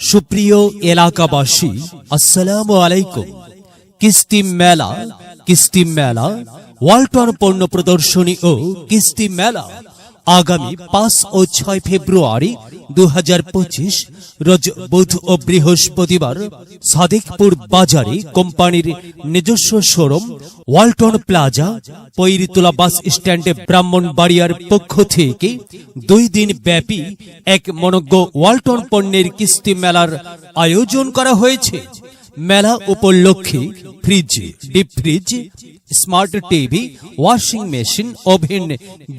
সুপ্রিয় এলাকাবাসী, আসসালামু আলাইকুম। কিস্তি মেলা ওয়ালটন পণ্য প্রদর্শনী ও কিস্তি মেলা আগামী 5 ও 6 ফেব্রুয়ারি 2025 রোজ বুধ ও বৃহস্পতিবার সাদেকপুর বাজারে কোম্পানির নিজস্ব শোরুম ওয়ালটন প্লাজা পৈরিতলা বাস স্ট্যান্ডে ব্রাহ্মণবাড়িয়ার পক্ষ থেকে 2 দিন ব্যাপী এক মনোজ্ঞ ওয়ালটন পণ্যের কিস্তি মেলার আয়োজন করা হয়েছে। মেলা উপলক্ষে fridge, deep fridge, smart TV, washing machine, oven,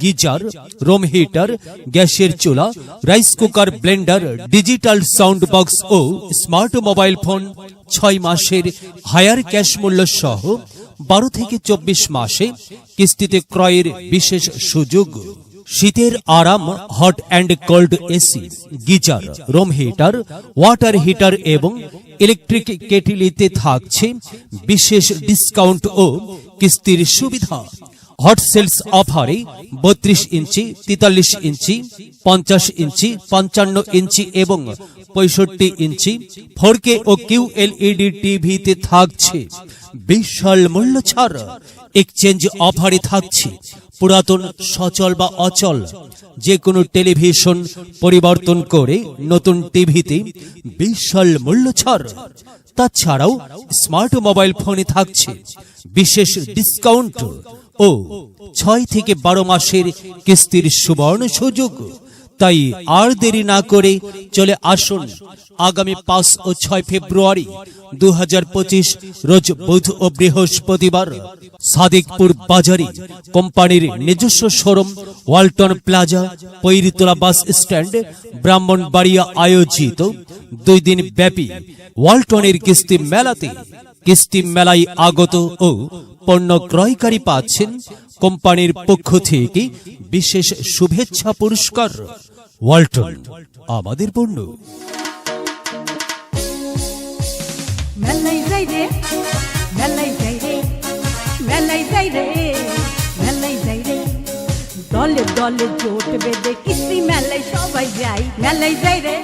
geyser, room heater, গ্যাসের চুলা, rice cooker, blender, digital sound box ও স্মার্ট মোবাইল ফোন 6 মাসের হায়ার ক্যাশ মূল্য সহ 12 থেকে 24 মাসে কিস্তিতে ক্রয়ের বিশেষ সুযোগ। শীতের আরাম, hot and cold AC, geyser, room heater, water heater এবং ইলেকট্রিক কেটলিতে থাকছে বিশেষ ডিসকাউন্ট ও কিস্তির সুবিধা। হট সেলস অফারে 32 ইঞ্চি, 43 ইঞ্চি, 50 ইঞ্চি, 55 ইঞ্চি এবং 65 ইঞ্চি 4K ও QLED টিভিতে থাকছে বিশাল মূল্য ছাড়। এক্সচেঞ্জ অফারে থাকছে পুরাতন, সচল বা অচল যে কোনো টেলিভিশন পরিবর্তন করে নতুন টিভিতে বিশাল মূল্য ছাড়। তাছাড়াও স্মার্ট মোবাইল ফোনে থাকছে বিশেষ ডিসকাউন্ট ও 6 থেকে 12 মাসের কিস্তির সুবর্ণ সুযোগ। তাই আর দেরি না করে চলে আসুন আগামী 5 ও 6 ফেব্রুয়ারি 2025 রোজ বুধ ও বৃহস্পতিবার সাদেকপুর বাজারে কোম্পানির নিজস্ব showroom Walton plaza Pairtola bus stand Brahmanbaria আয়োজিত 2 দিন ব্যাপী ওয়ালটনের কিস্তি মেলাতে কিস্তি মেলায় আগত ও পণ্য ক্রয়কারী পাচ্ছেন কোম্পানির পক্ষ থেকে বিশেষ শুভেচ্ছা পুরস্কার। ওয়ালটন, আমাদের পণ্য। মেলাই যাই রে, মেলাই যাই রে, মেলাই যাই রে, মেলাই যাই রে, দলে দলে জোট বেঁধে কিস্তি মেলায় সবাই যাই, মেলাই যাই রে।